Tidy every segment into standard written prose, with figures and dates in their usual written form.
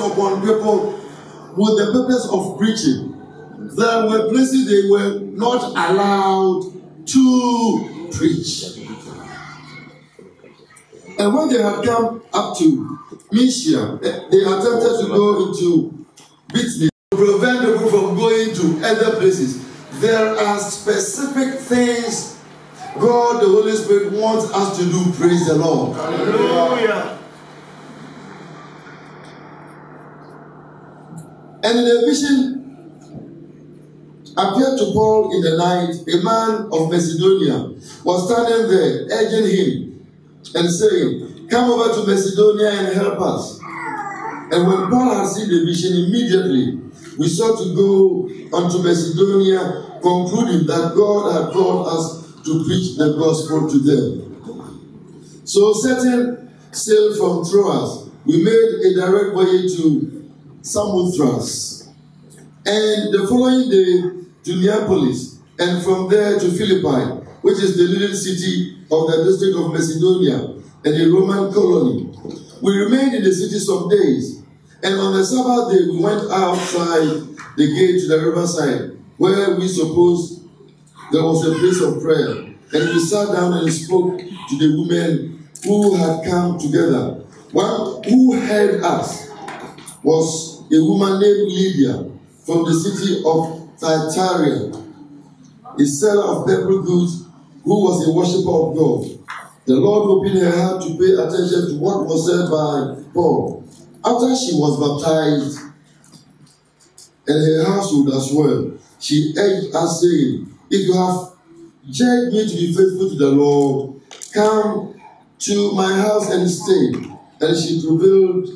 upon people with the purpose of preaching. There were places they were not allowed to preach. And when they had come up to Mysia, they attempted to go into Bithynia to prevent people from going to other places. There are specific things God, the Holy Spirit, wants us to do. Praise the Lord. Hallelujah. And in a vision appeared to Paul in the night, a man of Macedonia was standing there, urging him and saying, "Come over to Macedonia and help us." And when Paul had seen the vision, immediately we sought to go unto Macedonia, concluding that God had called us to preach the gospel to them. So setting sail from Troas, we made a direct voyage to Samothrace, and the following day to Neapolis, and from there to Philippi, which is the leading city of the district of Macedonia and a Roman colony. We remained in the city some days, and on the Sabbath day we went outside the gate to the riverside, where we supposed there was a place of prayer, and we sat down and spoke to the women who had come together. One who heard us was a woman named Lydia from the city of Thyatira, a seller of purple goods who was a worshipper of God. The Lord opened her heart to pay attention to what was said by Paul. After she was baptized, and her household as well, she urged us, saying, "If you have judged me to be faithful to the Lord, come to my house and stay." And she prevailed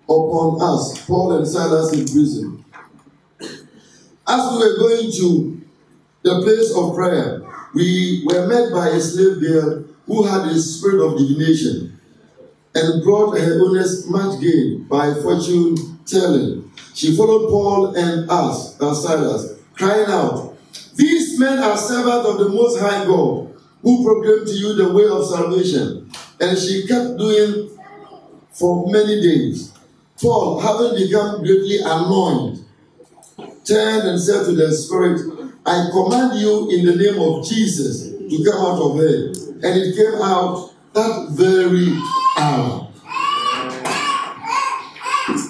upon us, Paul and Silas, in prison. As we were going to the place of prayer, we were met by a slave girl who had a spirit of divination and brought her owners much gain by fortune telling. She followed Paul and us, and Silas, crying out, "These men are servants of the Most High God, who proclaim to you the way of salvation." And she kept doing for many days. Paul, having become greatly annoyed, turned and said to the spirit, "I command you in the name of Jesus to come out of her." And it came out that very hour.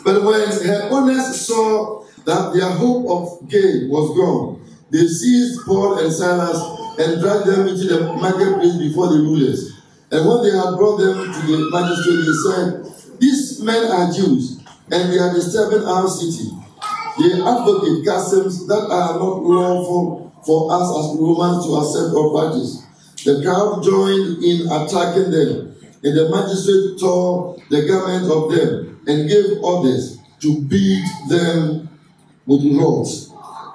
But when her owners saw that their hope of gain was gone, they seized Paul and Silas and dragged them into the marketplace before the rulers. And when they had brought them to the magistrate, they said, "These men are Jews, and they are disturbing our city. They advocate customs that are not lawful for us as Romans to accept or practice." The crowd joined in attacking them, and the magistrate tore the garments of them and gave orders to beat them with rods.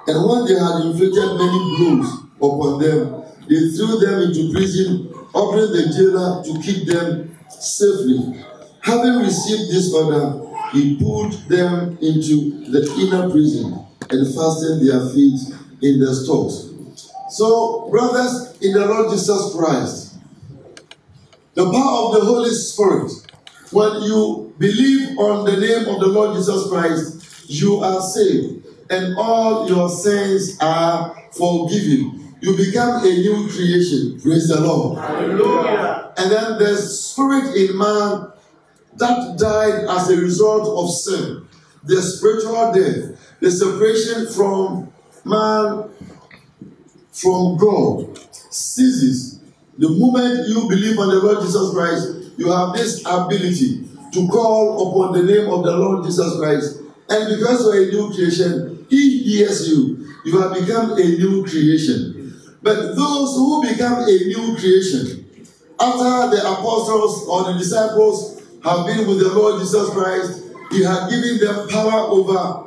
And when they had inflicted many blows upon them, they threw them into prison, ordering the jailer to keep them safely. Having received this order, he put them into the inner prison and fastened their feet in the stocks. So, brothers in the Lord Jesus Christ, the power of the Holy Spirit, when you believe on the name of the Lord Jesus Christ, you are saved and all your sins are forgiven. You become a new creation. Praise the Lord. Hallelujah. And then the spirit in man that died as a result of sin, the spiritual death, the separation from man, from God, ceases. The moment you believe on the Lord Jesus Christ, you have this ability to call upon the name of the Lord Jesus Christ. And because you are a new creation, He hears you. You have become a new creation. But those who become a new creation, after the apostles or the disciples have been with the Lord Jesus Christ, He had given them power over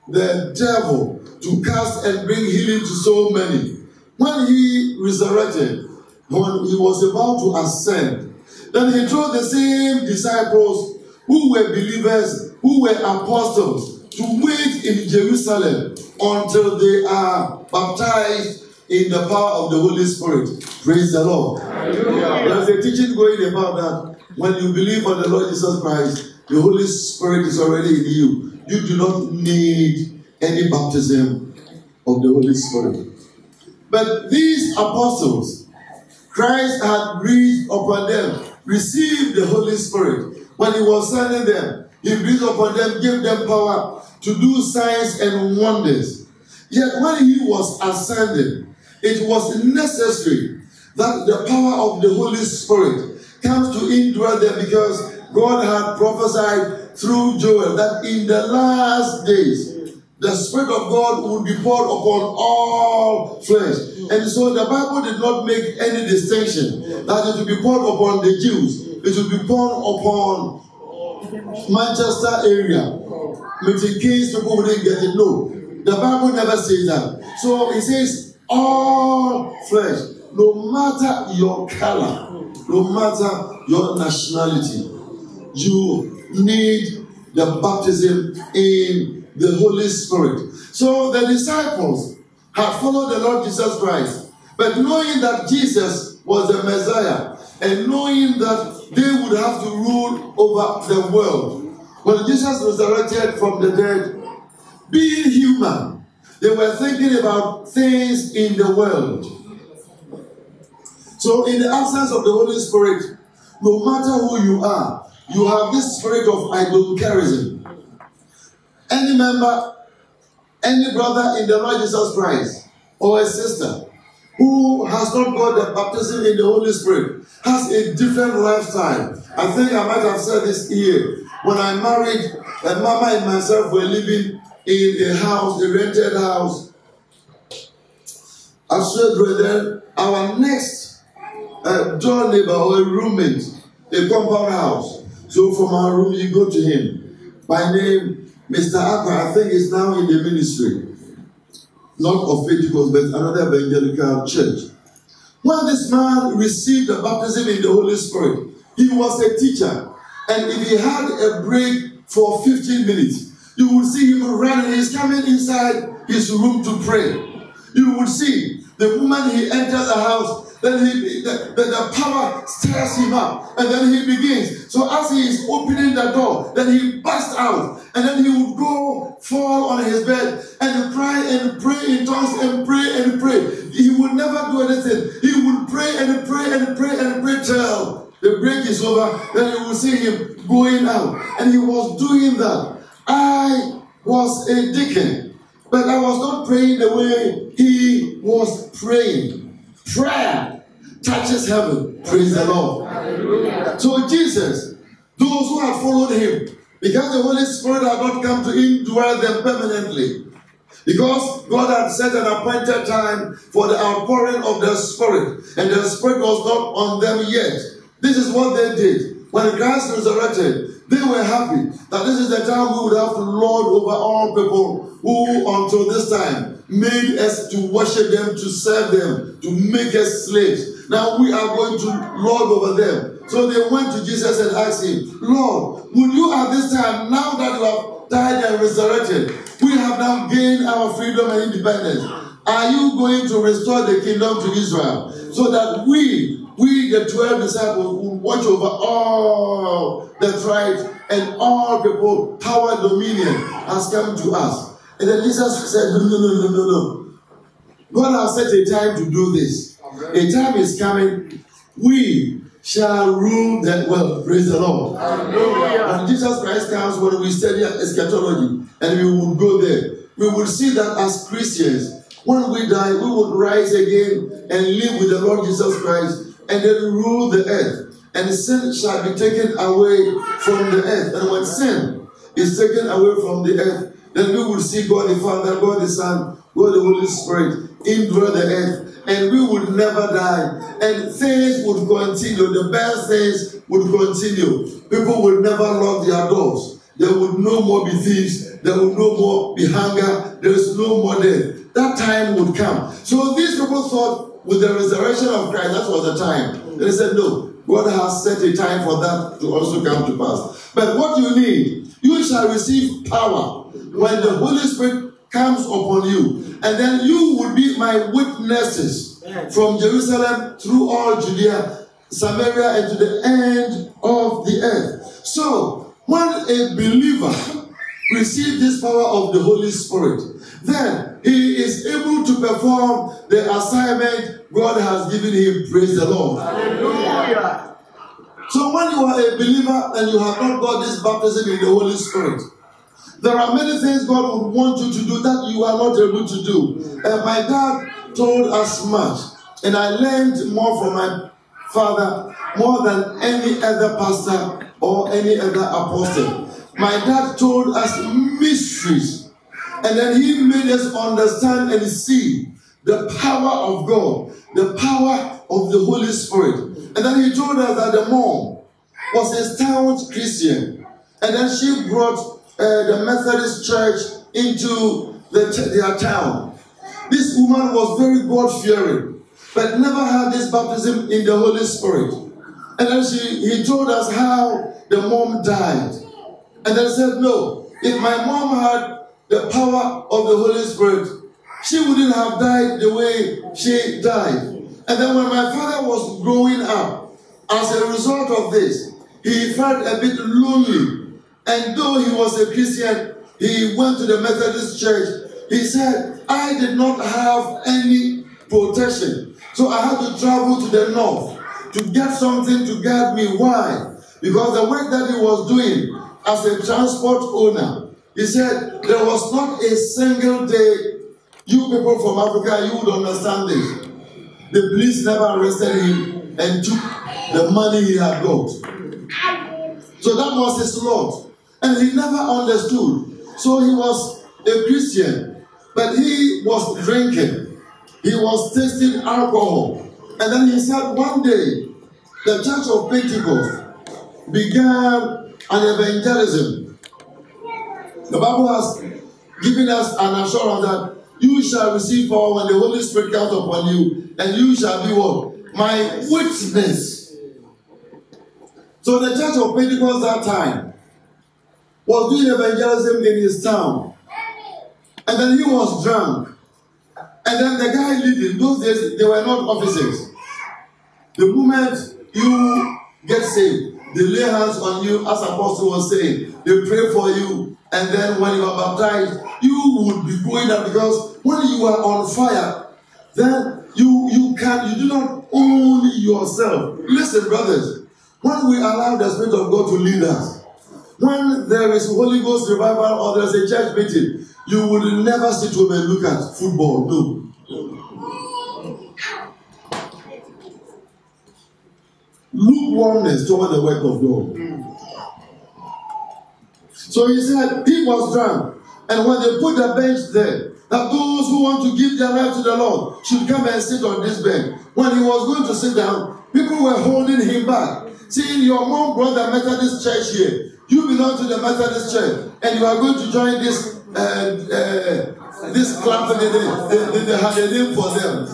the devil to cast and bring healing to so many. When He resurrected, when He was about to ascend, then He told the same disciples who were believers, who were apostles, to wait in Jerusalem until they are baptized in the power of the Holy Spirit. Praise the Lord. Hallelujah. There's a teaching going about that. When you believe on the Lord Jesus Christ, the Holy Spirit is already in you. You do not need any baptism of the Holy Spirit. But these apostles, Christ had breathed upon them, received the Holy Spirit. When he was sending them, he breathed upon them, gave them power to do signs and wonders. Yet when he was ascended, it was necessary that the power of the Holy Spirit comes to indwell them, because God had prophesied through Joel that in the last days, the Spirit of God would be poured upon all flesh. And so the Bible did not make any distinction that it would be poured upon the Jews. It would be poured upon Manchester area. Maybe Kings people wouldn't get it. No. The Bible never says that. So it says all flesh, no matter your color, no matter your nationality, you need the baptism in the Holy Spirit. So the disciples had followed the Lord Jesus Christ, but knowing that Jesus was the Messiah, and knowing that they would have to rule over the world, when Jesus resurrected from the dead, being human, they were thinking about things in the world. So in the absence of the Holy Spirit, no matter who you are, you have this spirit of idolaterism. Any member, any brother in the Lord Jesus Christ, or a sister who has not got the baptism in the Holy Spirit has a different lifestyle. I think I might have said this here. When I married, Mama and myself were living in a house, a rented house. I said, brother, our next door neighbor or a roommate, a compound house. So from our room, you go to him. By name, Mr. Aqua, I think is now in the ministry. Not of Pentecost, but another evangelical church. When this man received the baptism in the Holy Spirit, he was a teacher. And if he had a break for 15 minutes, you would see him running. He's coming inside his room to pray. You would see the moment he enters the house, then the power stirs him up, and then he begins. So as he is opening the door, then he bursts out, and then he would go fall on his bed and pray in tongues and pray. He would never do anything. He would pray and pray till the break is over. Then you will see him going out, and he was doing that. I was a deacon, but I was not praying the way he was praying. Prayer touches heaven. Praise the Lord. Hallelujah. So Jesus, those who had followed him, because the Holy Spirit had not come to indwell them permanently, because God had set an appointed time for the outpouring of the Spirit, and the Spirit was not on them yet. This is what they did. When Christ resurrected, they were happy that this is the time we would have to lord over all people who until this time made us to worship them, to serve them, to make us slaves. Now we are going to lord over them. So they went to Jesus and asked him, Lord, would you at this time, now that you have died and resurrected, we have now gained our freedom and independence, are you going to restore the kingdom to Israel so that we the 12 disciples, will watch over all the tribes and all people? Power, dominion has come to us. And then Jesus said, no. God has set a time to do this. A time is coming. We shall rule the world. Praise the Lord. Hallelujah. When Jesus Christ comes, when we study eschatology, and we will go there, we will see that as Christians, when we die, we will rise again and live with the Lord Jesus Christ, and then rule the earth. And sin shall be taken away from the earth. And when sin is taken away from the earth, then we will see God the Father, God the Son, God the Holy Spirit indwell the earth. And we would never die. And things would continue. The best things would continue. People would never lock their doors. There would no more be thieves. There would no more be hunger. There is no more death. That time would come. So these people thought, with the resurrection of Christ, that was the time. They said, no, God has set a time for that to also come to pass. But what you need, you shall receive power when the Holy Spirit comes upon you. And then you will be my witnesses from Jerusalem through all Judea, Samaria, and to the end of the earth. So, when a believer receives this power of the Holy Spirit, then he is able to perform the assignment God has given him. Praise the Lord. Hallelujah. So when you are a believer and you have not got this baptism in the Holy Spirit, there are many things God would want you to do that you are not able to do. My dad told us much, and I learned more from my father, more than any other pastor or any other apostle. My dad told us mysteries, and then he made us understand and see the power of God, the power of the Holy Spirit. And then he told us that the mom was a staunch Christian, and then she brought the Methodist church into their town. This woman was very God-fearing, but never had this baptism in the Holy Spirit. And then he told us how the mom died. And then said, no, if my mom had the power of the Holy Spirit, she wouldn't have died the way she died. And then when my father was growing up, as a result of this, he felt a bit lonely. And though he was a Christian, he went to the Methodist church. He said, I did not have any protection. So I had to travel to the north to get something to guard me. Why? Because the work that he was doing as a transport owner, he said, there was not a single day, you people from Africa, you would understand this. The police never arrested him and took the money he had got. So that was his lot. And he never understood. So he was a Christian, but he was drinking. He was tasting alcohol. And then he said one day, the Church of Pentecost began an evangelism. The Bible has given us an assurance that you shall receive power when the Holy Spirit comes upon you, and you shall be what? My witness. So the Church of Pentecost that time was doing evangelism in his town. And then he was drunk. And then the guy leading, those days they were not officers. The moment you get saved, they lay hands on you, as Apostle was saying. They pray for you. And then when you are baptized, you would be going up, because when you are on fire, then you do not own yourself. Listen, brothers, when we allow the Spirit of God to lead us, when there is Holy Ghost revival or there is a church meeting, you would never sit home and look at football. No. Lukewarmness toward the work of God. So he said he was drunk. And when they put the bench there, that those who want to give their life to the Lord should come and sit on this bench. When he was going to sit down, people were holding him back. See, your mom brought the Methodist church here. You belong to the Methodist church, and you are going to join this club. They had a name for them.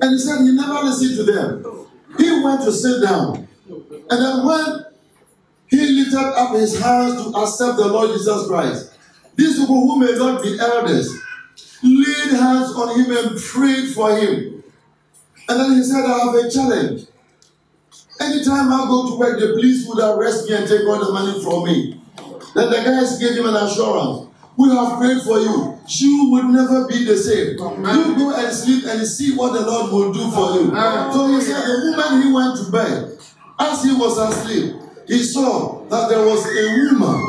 And he said he never listened to them. He went to sit down. And then when he lifted up his hands to accept the Lord Jesus Christ, these people who may not be elders laid hands on him and prayed for him. And then he said, I have a challenge. Anytime I go to work, the police would arrest me and take all the money from me. Then the guys gave him an assurance. We have prayed for you. You would never be the same. You go and sleep and see what the Lord will do for you. So he said the moment he went to bed, as he was asleep, he saw that there was a woman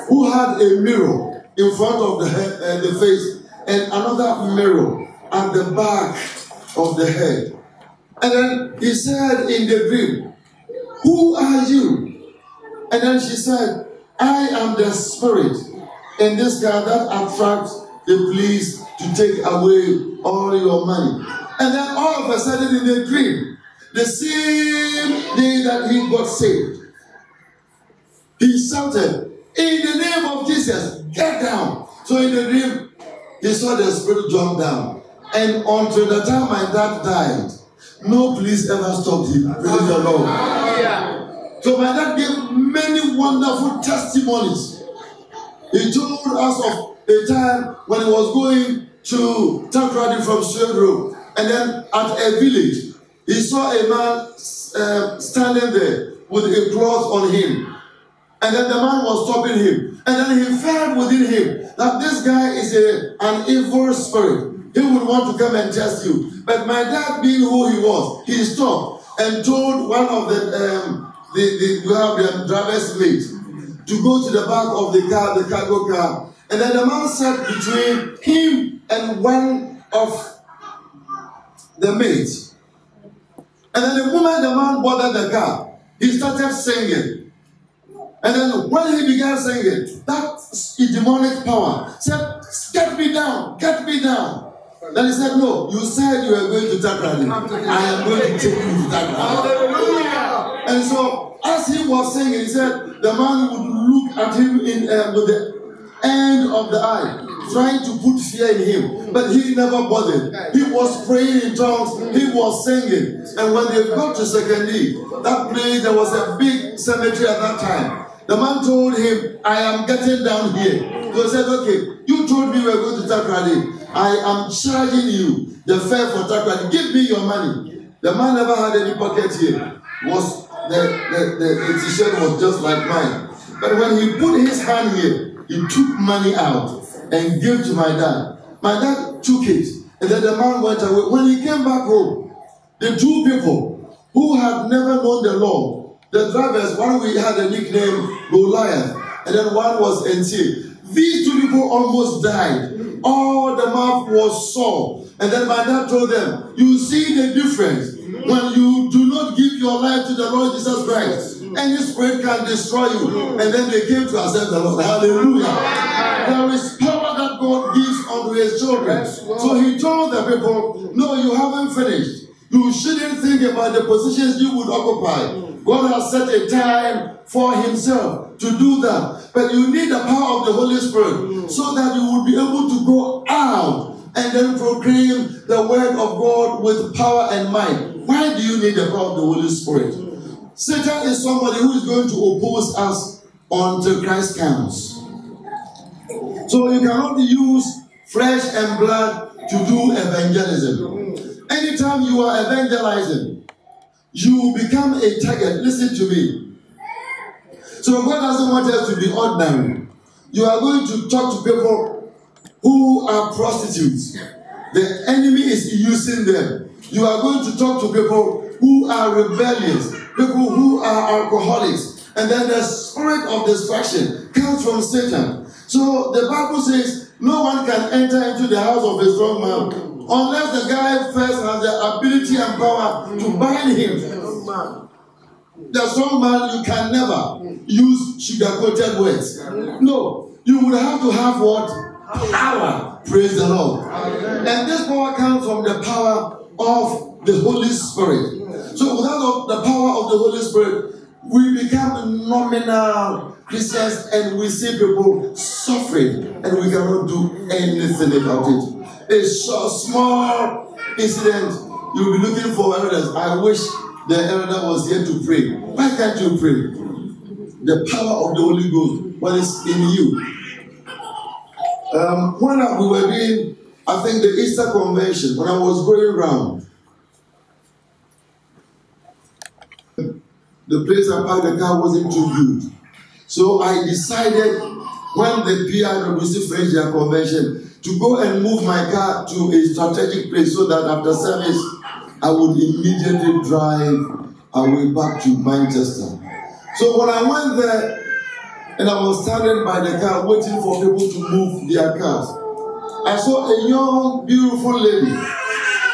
who had a mirror in front of the face and another mirror at the back of the head. And then he said in the dream, who are you? And then she said, I am the spirit in this guy that attracts the police to take away all your money. And then all of a sudden in the dream, the same day that he got saved, he shouted, in the name of Jesus, get down. So in the dream, he saw the spirit jump down. And until the time my dad died, no police ever stopped him. Praise the Lord. So my dad gave many wonderful testimonies. He told us of a time when he was going to Takrady from Swedro, and then at a village, he saw a man standing there with a cloth on him. And then the man was stopping him. And then he felt within him that this guy is an evil spirit. He would want to come and test you. But my dad, being who he was, he stopped and told one of the driver's mates to go to the back of the car, the cargo car. And then the man sat between him and one of the mates. And then the moment the man boarded the car, he started singing. And then when he began singing, that demonic power said, get me down, get me down. Then he said, no, you said you were going to Takrady. I am going to take you to Takrady. And so as he was singing, he said, the man would look at him with the end of the eye, trying to put fear in him. But he never bothered. He was praying in tongues. He was singing. And when they got to Secondary, that place, there was a big cemetery at that time. The man told him, I am getting down here. So he said, okay, you told me we were going to Takrady. I am charging you the fare for Takrady. Give me your money. The man never had any pocket here. The t-shirt was just like mine. But when he put his hand here, he took money out and gave to my dad. My dad took it. And then the man went away. When he came back home, the two people who had never known the Lord, the drivers, one we had a nickname Goliath, and then one was NC. These two people almost died. All the mouth was sore. And then my dad told them, you see the difference when you do not give your life to the Lord Jesus Christ. Any spirit can destroy you. And then they came to accept the Lord. Hallelujah. There is power that God gives unto his children. So he told the people, no, you haven't finished. You shouldn't think about the positions you would occupy. God has set a time for himself to do that. But you need the power of the Holy Spirit so that you will be able to go out and then proclaim the word of God with power and might. Why do you need the power of the Holy Spirit? Satan is somebody who is going to oppose us until Christ comes. So you cannot use flesh and blood to do evangelism. Anytime you are evangelizing, you become a target. Listen to me. So God doesn't want us to be ordinary. You are going to talk to people who are prostitutes. The enemy is using them. You are going to talk to people who are rebellious, people who are alcoholics. And then the spirit of destruction comes from Satan. So the Bible says no one can enter into the house of a strong man unless the guy first has the ability and power to bind him. The strong man, you can never use sugar-coated words. No, you would have to have what? Power. Praise the Lord. And this power comes from the power of the Holy Spirit. So without the power of the Holy Spirit, we become nominal Christians and we see people suffering and we cannot do anything about it. A small incident, you'll be looking for evidence. I wish the elder was here to pray. Why can't you pray? The power of the Holy Ghost, what is in you. When we were doing, I think, the Easter Convention, when I was going around, the place I parked the car wasn't too good. So I decided, when the PIWC finished their convention, to go and move my car to a strategic place so that after service, I would immediately drive away back to Manchester. So when I went there, and I was standing by the car waiting for people to move their cars, I saw a young, beautiful lady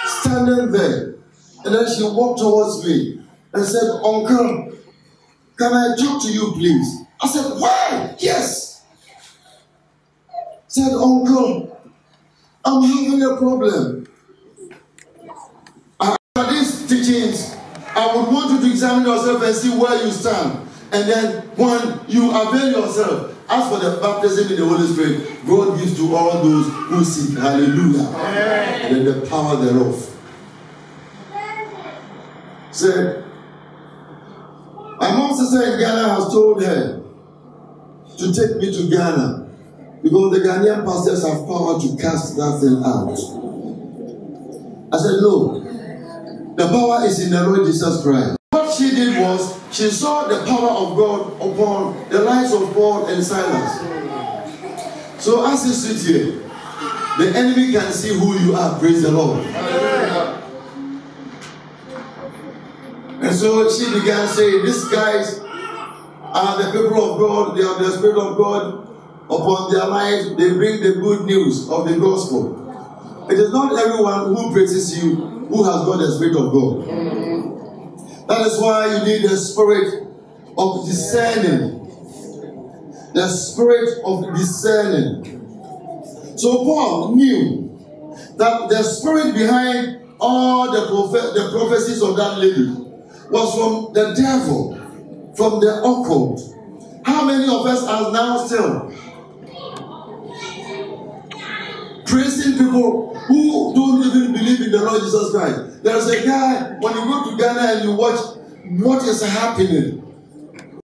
standing there. And then she walked towards me and said, Uncle, can I talk to you, please? I said, why? Yes. Said, Uncle, I'm having a problem. After these teachings, I would want you to examine yourself and see where you stand. And then when you avail yourself, as for the baptism in the Holy Spirit, God gives to all those who seek. Hallelujah. And then the power thereof. Said, my mom's sister in Ghana has told her to take me to Ghana because the Ghanaian pastors have power to cast that thing out. I said, no. The power is in the Lord Jesus Christ. What she did was, she saw the power of God upon the lives of Paul and Silas. So as you sit here, the enemy can see who you are. Praise the Lord. And so she began saying, these guys are the people of God. They have the Spirit of God upon their lives. They bring the good news of the gospel. It is not everyone who praises you who has got the Spirit of God. That is why you need the spirit of discerning. The spirit of discerning. So Paul knew that the spirit behind all the prophecies of that lady was from the devil, from the occult. How many of us are now still praising people who don't even believe in the Lord Jesus Christ? There's a guy, when you go to Ghana and you watch what is happening,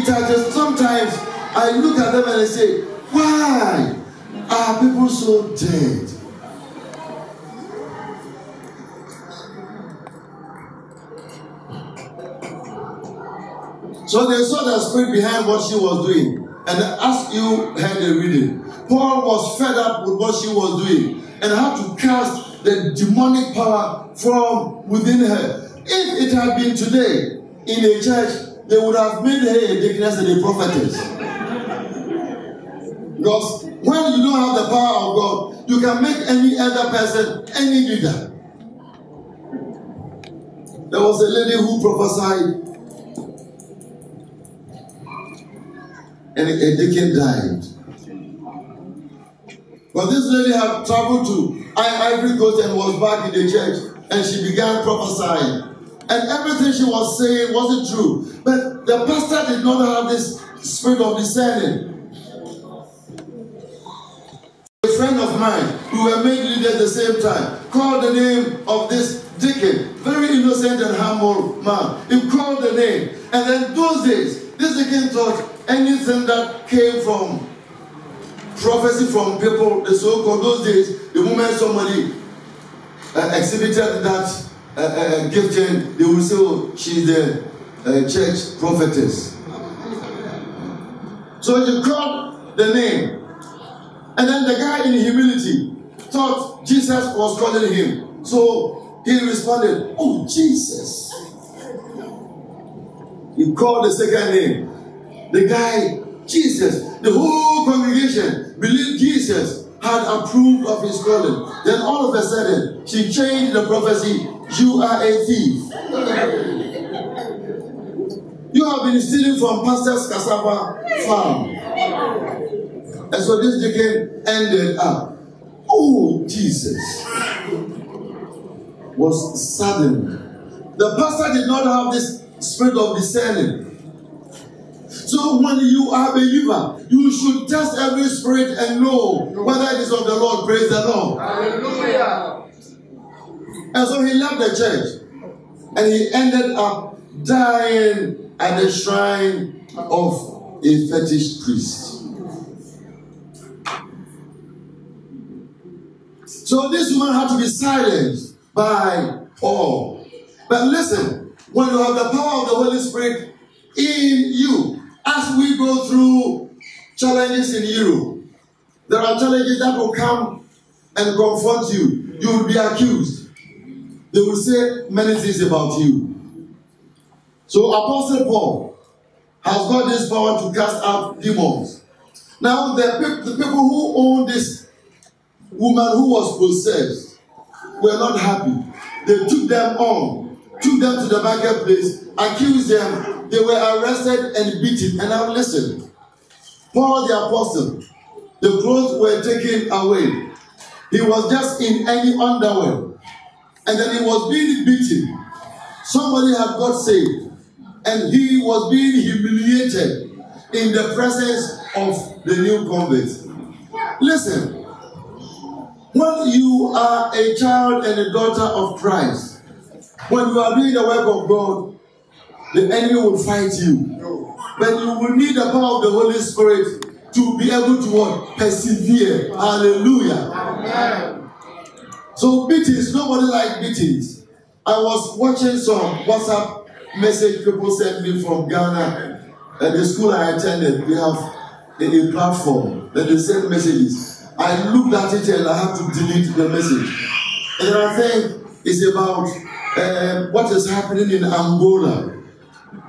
sometimes I look at them and I say, why are people so dead? So they saw the spirit behind what she was doing. And as you heard the reading, Paul was fed up with what she was doing and had to cast the demonic power from within her. If it had been today in a church, they would have made her a deaconess and a prophetess. Because when you don't have the power of God, you can make any other person any leader. There was a lady who prophesied, and a deacon died. But this lady had traveled to Ivory Coast and was back in the church, and she began prophesying. And everything she was saying wasn't true. But the pastor did not have this spirit of discerning. A friend of mine, who were made leader at the same time, called the name of this deacon, very innocent and humble man. He called the name. And then those days, this deacon thought anything that came from prophecy from people, the so-called those days, the moment somebody exhibited that gifting, they will say, oh, she's the church prophetess. So he called the name. And then the guy in humility thought Jesus was calling him. So he responded, oh, Jesus. He called the second name. The guy, Jesus. The whole congregation believed Jesus had approved of his calling. Then all of a sudden, she changed the prophecy. You are a thief. You have been stealing from Pastor's cassava farm. And so this deacon ended up. Oh, Jesus was saddened. The pastor did not have this spirit of discerning. So when you are a believer, you should test every spirit and know whether it is of the Lord. Praise the Lord. Hallelujah. And so he left the church and he ended up dying at the shrine of a fetish priest. So this woman had to be silenced by Paul. But listen, when you have the power of the Holy Spirit in you, as we go through challenges in Europe, there are challenges that will come and confront you. You will be accused. They will say many things about you. So Apostle Paul has got this power to cast out demons. Now the people who own this woman who was possessed were not happy. They took them to the marketplace, accused them. They were arrested and beaten. And now listen, Paul the apostle, the clothes were taken away. He was just in any underwear. And then he was being beaten. Somebody had got saved. And he was being humiliated in the presence of the new converts. Listen, when you are a child and a daughter of Christ, when you are doing the work of God, the enemy will fight you. But you will need the power of the Holy Spirit to be able to what? Persevere. Hallelujah. Amen. So beatings, nobody likes beatings. I was watching some WhatsApp message people sent me from Ghana. At the school I attended, we have a platform that they send messages. I looked at it and I had to delete the message. And I think it's about what is happening in Angola.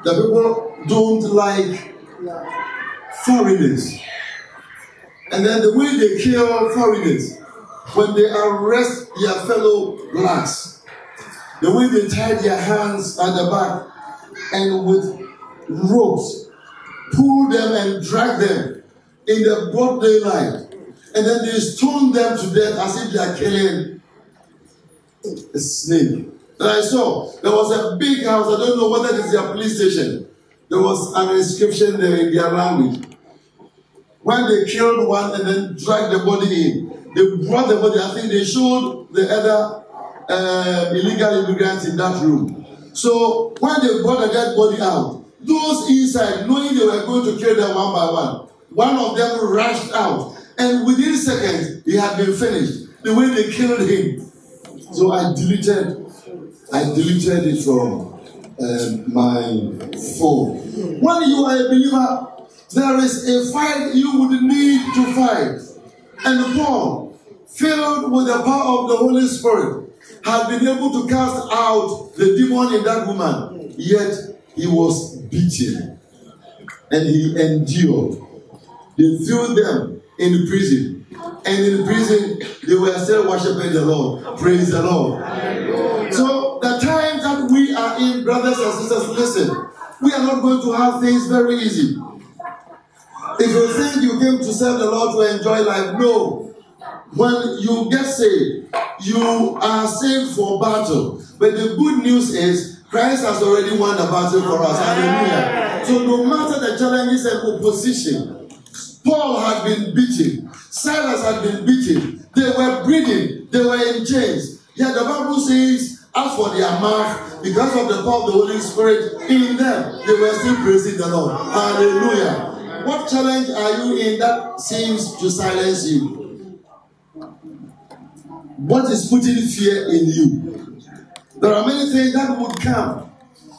The people don't like foreigners. And then the way they kill foreigners, when they arrest their fellow blacks, the way they tie their hands at the back and with ropes, pull them and drag them in the broad daylight, and then they stone them to death as if they are killing a snake. And I saw there was a big house. I don't know whether it's their police station. There was an inscription there in their language. When they killed one and then dragged the body in, they brought the body. I think they showed the other illegal immigrants in that room. So when they brought the dead body out, those inside, knowing they were going to kill them one by one of them rushed out. And within seconds, he had been finished. The way they killed him. So I deleted it from my phone. When you are a believer, there is a fight you would need to fight. And Paul, filled with the power of the Holy Spirit, had been able to cast out the demon in that woman. Yet he was beaten. And he endured. They threw them in prison. And in prison, they were still worshiping the Lord. Praise the Lord. So the time that we are in, brothers and sisters, listen. We are not going to have things very easy. If you think you came to serve the Lord to enjoy life, no. When you get saved, you are saved for battle. But the good news is, Christ has already won the battle for us. Hallelujah. So no matter the challenges and opposition, Paul had been beaten. Silas had been beaten. They were bleeding. They were in chains. Yet the Bible says, as for their mouth, because of the power of the Holy Spirit in them, they were still praising the Lord. Hallelujah. What challenge are you in that seems to silence you? What is putting fear in you? There are many things that would come,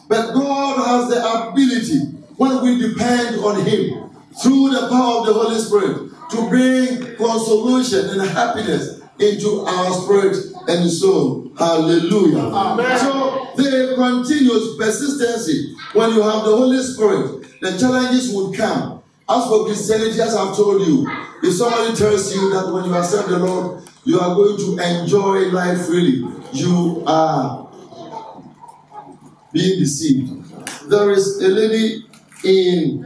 but God has the ability, when we depend on Him, through the power of the Holy Spirit, to bring consolation and happiness into our spirit and soul. Hallelujah. Amen. So the continuous persistency, when you have the Holy Spirit, the challenges would come. As for Christianity, as I've told you, if somebody tells you that when you accept the Lord, you are going to enjoy life freely, you are being deceived. There is a lady in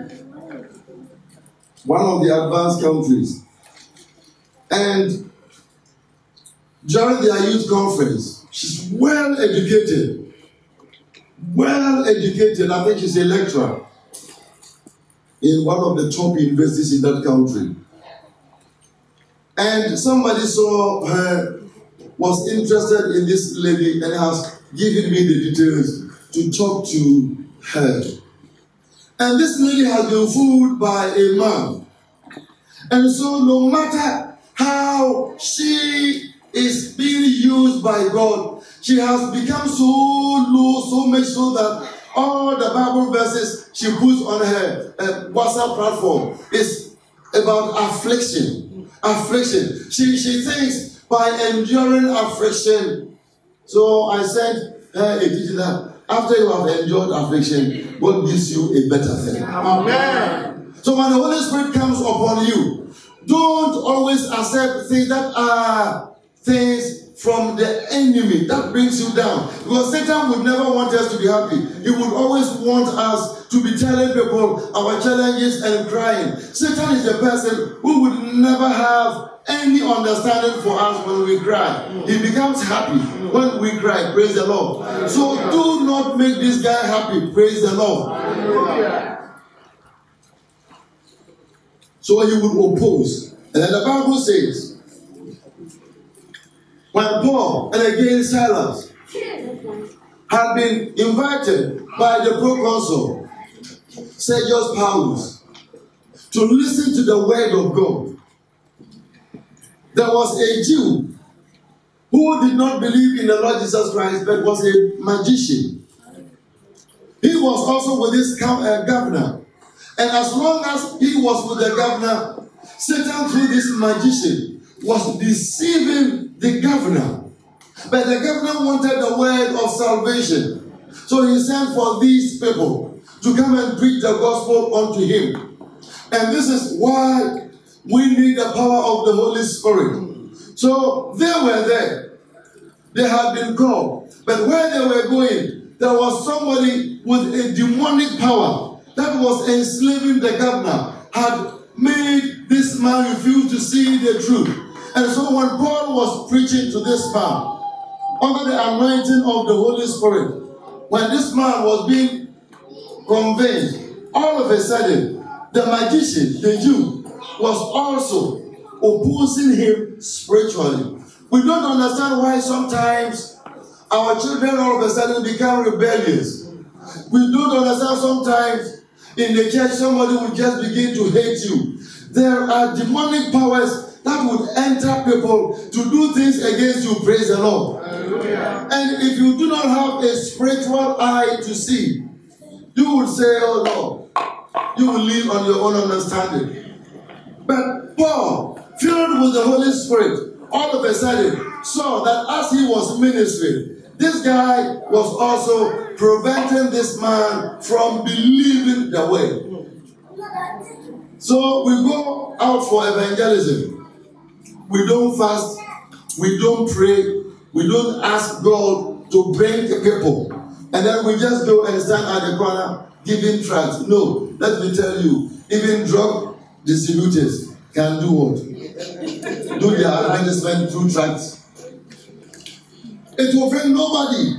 one of the advanced countries, and during their youth conference, she's well educated. I think she's a lecturer in one of the top universities in that country. And somebody saw her, was interested in this lady, and has given me the details to talk to her. And this lady has been fooled by a man. And so no matter how she is being used by God, she has become so low, so much so that all the Bible verses she puts on her WhatsApp platform is about affliction. Affliction. She thinks by enduring affliction. So I sent her a teaching that after you have endured affliction, God gives you a better thing. Amen. So when the Holy Spirit comes upon you, don't always accept things that are things from the enemy that brings you down. Because Satan would never want us to be happy. He would always want us to be telling people our challenges and crying. Satan is the person who would never have any understanding for us when we cry. He becomes happy when we cry. Praise the Lord. So do not make this guy happy. Praise the Lord. So he would oppose. And then the Bible says, when Paul and again Silas had been invited by the proconsul Sergius Paulus to listen to the word of God, there was a Jew who did not believe in the Lord Jesus Christ but was a magician. He was also with this governor. And as long as he was with the governor, Satan, through this magician, was deceiving the governor. But the governor wanted the word of salvation. So he sent for these people to come and preach the gospel unto him. And this is why we need the power of the Holy Spirit. So they were there. They had been called. But where they were going, there was somebody with a demonic power that was enslaving the governor, had made this man refuse to see the truth. And so when Paul was preaching to this man, under the anointing of the Holy Spirit, when this man was being convinced, all of a sudden, the magician, the Jew, was also opposing him spiritually. We don't understand why sometimes our children all of a sudden become rebellious. We don't understand sometimes in the church somebody will just begin to hate you. There are demonic powers that would enter people to do things against you. Praise the Lord. Hallelujah. And if you do not have a spiritual eye to see, you would say, oh Lord, you will live on your own understanding. But Paul, filled with the Holy Spirit, all of a sudden saw that as he was ministering, this guy was also preventing this man from believing the way. So we go out for evangelism. We don't fast, we don't pray, we don't ask God to bring the people. And then we just go and stand at the corner giving tracts. No, let me tell you, even drug distributors can do what? Do their advertisement through tracts. It will bring nobody.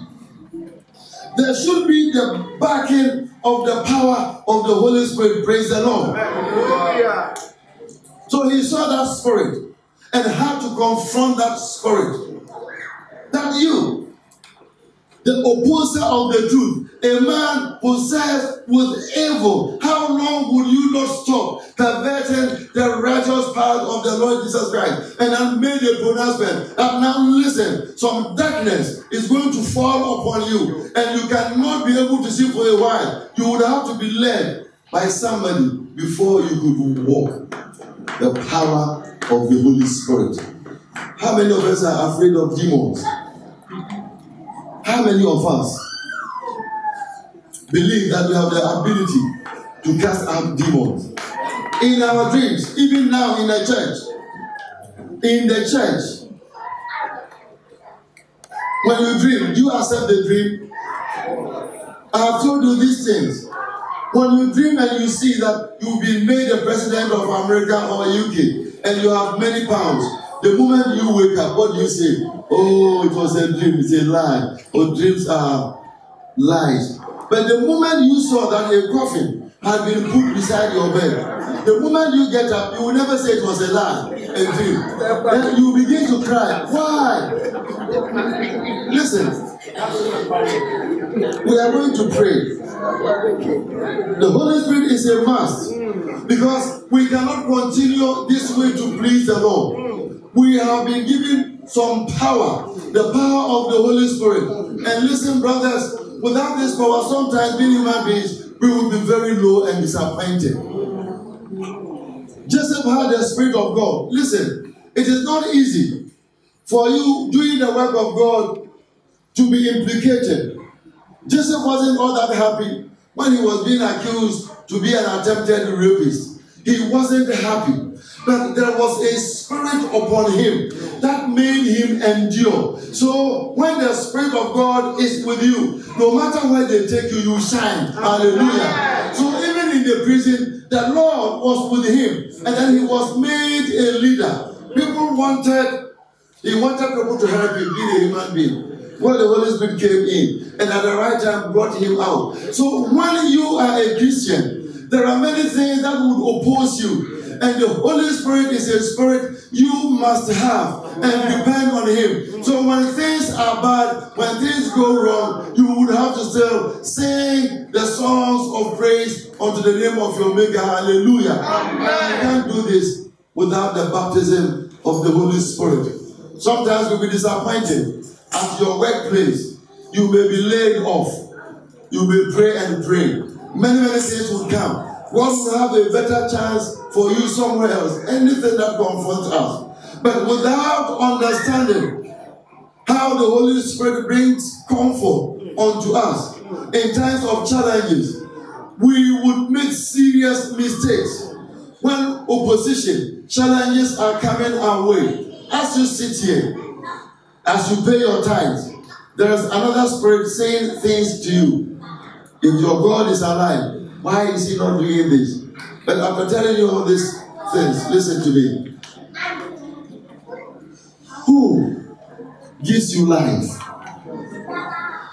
There should be the backing of the power of the Holy Spirit. Praise the Lord. Hallelujah. So he saw that spirit and had to confront that spirit. That you, the opposer of the truth, a man possessed with evil, how long would you not stop perverting the righteous path of the Lord Jesus Christ? And I made a pronouncement that now listen, some darkness is going to fall upon you and you cannot be able to see for a while. You would have to be led by somebody before you could walk. The power of the Holy Spirit. How many of us are afraid of demons? How many of us believe that we have the ability to cast out demons? In our dreams, even now in the church. In the church. When you dream, do you accept the dream? I have told you these things. When you dream and you see that you've been made the president of America or UK and you have many pounds, the moment you wake up, what do you say? Oh, it was a dream, it's a lie. Oh, dreams are lies. But the moment you saw that a coffin had been put beside your bed, the moment you get up, you will never say it was a lie, a dream. Then you begin to cry. Why? Listen, we are going to pray. The Holy Spirit is a must because we cannot continue this way to please the Lord. We have been given some power, the power of the Holy Spirit. And listen, brothers, without this power, sometimes being human beings, we will be very low and disappointed. Joseph had the Spirit of God. Listen, it is not easy for you doing the work of God to be implicated. Joseph wasn't all that happy when he was being accused to be an attempted rapist. He wasn't happy. But there was a spirit upon him that made him endure. So when the Spirit of God is with you, no matter where they take you, you shine. Hallelujah. So even in the prison, the Lord was with him. And then he was made a leader. He wanted people to help him, being a human being. Well, the Holy Spirit came in and at the right time brought him out. So when you are a Christian, there are many things that would oppose you. And the Holy Spirit is a spirit you must have and depend on him. So when things are bad, when things go wrong, you would have to still sing the songs of praise unto the name of your Maker. Hallelujah. Amen. You can't do this without the baptism of the Holy Spirit. Sometimes you'll be disappointed at your workplace. You may be laid off. You may pray and pray. Many things will come. God will have a better chance for you somewhere else. Anything that confronts us. But without understanding how the Holy Spirit brings comfort unto us in times of challenges, we would make serious mistakes when opposition, challenges are coming our way. As you sit here, as you pay your tithes, there is another spirit saying things to you. If your God is alive, why is he not doing this? But after telling you all these things, listen to me. Who gives you life?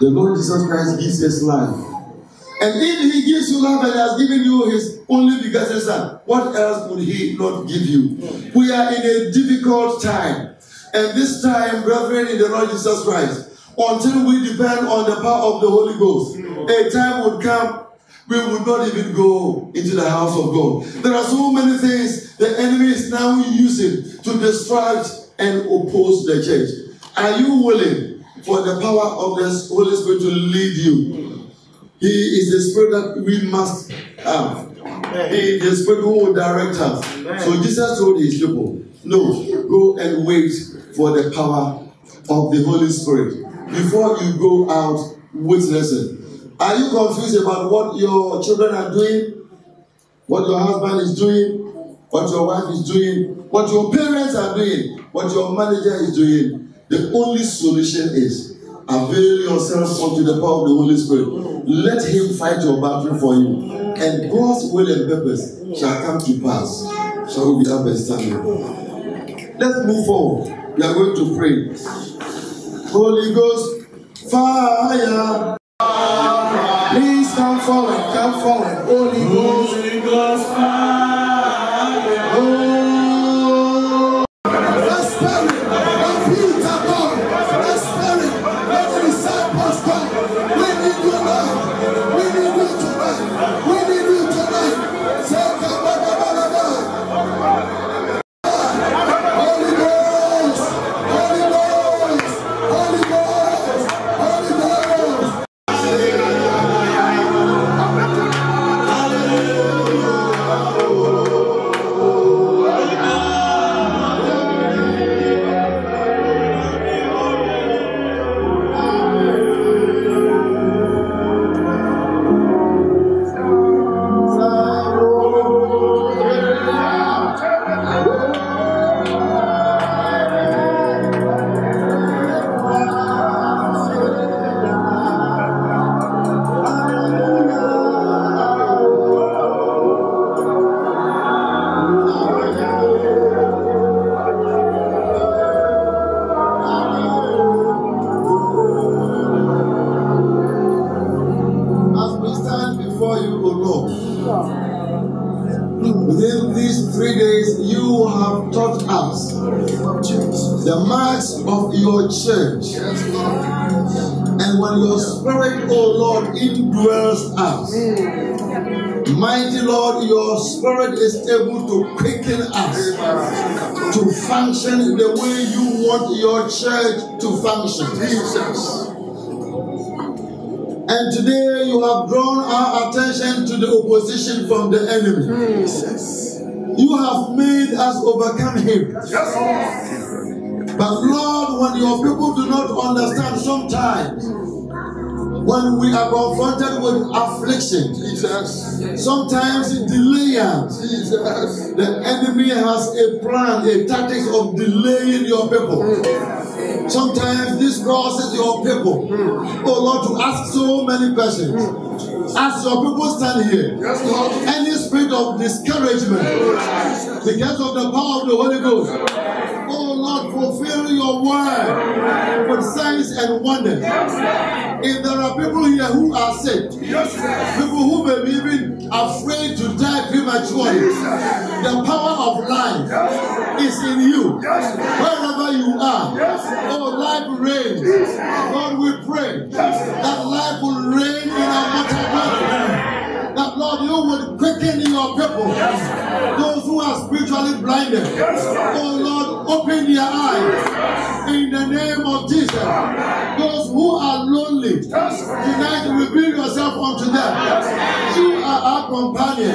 The Lord Jesus Christ gives us life. And if he gives you life and has given you his only begotten Son, what else would he not give you? We are in a difficult time. And this time, brethren, in the Lord Jesus Christ, until we depend on the power of the Holy Ghost, a time would come we would not even go into the house of God. There are so many things the enemy is now using to distract and oppose the church. Are you willing for the power of the Holy Spirit to lead you? He is the Spirit that we must have. He is the Spirit who will direct us. So Jesus told his people, no, go and wait for the power of the Holy Spirit before you go out witnessing. Are you confused about what your children are doing? What your husband is doing? What your wife is doing? What your parents are doing? What your manager is doing? The only solution is avail yourself unto the power of the Holy Spirit. Let him fight your battle for you. And God's will and purpose shall come to pass. Shall we be up and standing? Let's move forward. We are going to pray. Holy Ghost, fire. Please come forward, come forward. Holy Ghost, Holy Ghost, fire. Oh, the Spirit of Peter God, the Spirit of the disciples God. We need you now. We need you tonight. We need you tonight. Say, come on. Holy Ghost, Holy Ghost, Holy Ghost, Holy Ghost. Within these 3 days, you have taught us the marks of your church. And when your Spirit, O Lord, indwells us, mighty Lord, your Spirit is able to quicken us to function the way you want your church to function. Jesus. And today you have drawn our attention to the opposition from the enemy. Jesus. You have made us overcome him. Yes. But Lord, when your people do not understand sometimes, when we are confronted with affliction, Jesus. Sometimes delayance, Jesus. The enemy has a plan, a tactic of delaying your people. Sometimes this causes your people, oh Lord, to ask so many questions. As your people stand here, any spirit of discouragement because of the power of the Holy Ghost, oh Lord, fulfill your word with signs and wonders. If there are people here who are sick, people who may be even afraid to die prematurely, the power of life is in you. Wherever you are, oh, life reigns. Lord, we pray that life will reign in our mortal body. That, Lord, you will quicken your people. Those who who are spiritually blinded, oh Lord, open their eyes in the name of Jesus. Those who are lonely, tonight reveal yourself unto them. You are our companion.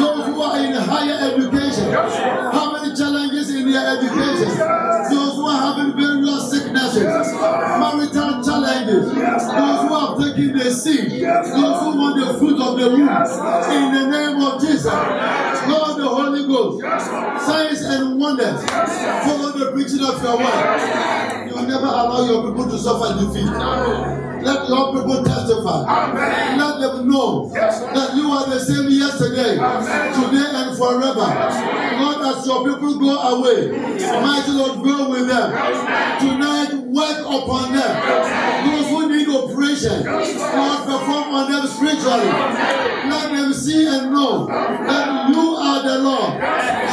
Those who are in higher education, how many challenges in their education? Those who are having various sicknesses, marital challenges, those who have taken the seed, those who want the fruit of the womb, in the name of Jesus, Lord, the Holy Ghost, signs and wonders, follow the preaching of your word. You will never allow your people to suffer defeat. Let your people testify. Amen. Let them know that you are the same yesterday, today, and forever. Lord, as your people go away, mighty Lord, go with them. Tonight, work upon them. Those who need operation, Lord, perform on them spiritually. Let them see and know that you are the Lord.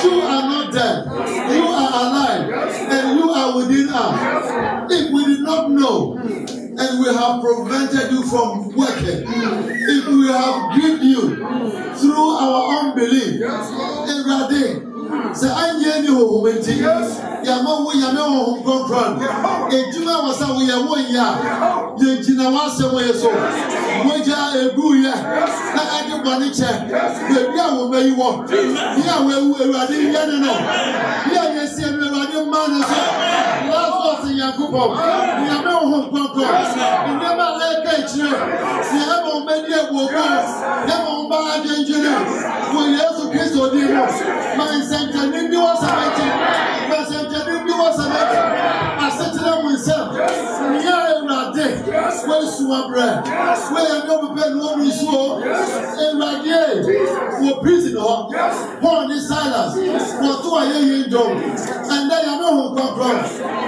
You are not dead. You are alive. And you are within us. If we did not know, and we have prevented you from working, if we have grieved you through our unbelief, say I need you waiting. Yama we yama home control. Ejuma wasa we yawo ya. Ye jina wasa we so. Moja egu ya. Na ade boni che. Bebi awo meyi wo. Ya we ewade ya no. Ya yesi ewade man so. Last us Yakubo. Yama home control. Never let it you. Ye ebo medi ewo go. Never ba adenjere. We Yesu Kristo di mo. My center ni was amating. I said to them myself, we are in our day. Where's your bread? Where are you prepared? What we saw in my day, we're prison or Paul and Silas, for 2 years young, and then I know who come from.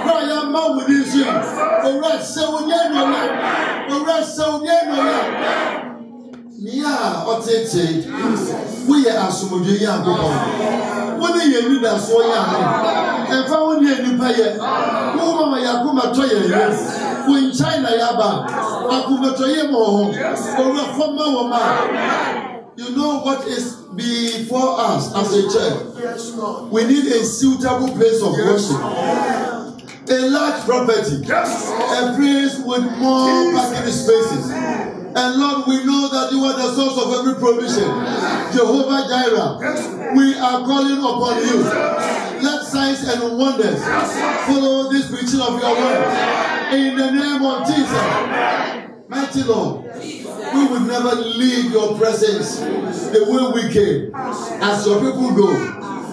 Cry your mouth with this year. The rest, so we are no love. The rest, so we are no love. Yeah, we are assuming young people. What do you need us for young? And found you in Paya. Woman, Yakuma Toya, when China Yaba, Akuma Toyemo, or a former woman. You know what is before us as a church? We need a suitable place of worship. A large property, a place with more parking spaces. And Lord, we know that you are the source of every provision. Jehovah Jireh, we are calling upon you. Let signs and wonders follow this preaching of your word. In the name of Jesus. Mighty Lord, we would never leave your presence the way we came. As your people go,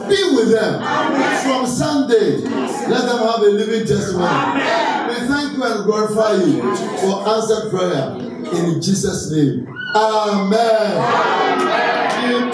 be with them. From Sunday, let them have a living testimony. We thank you and glorify you for answered prayer. In Jesus' name. Amen. Amen.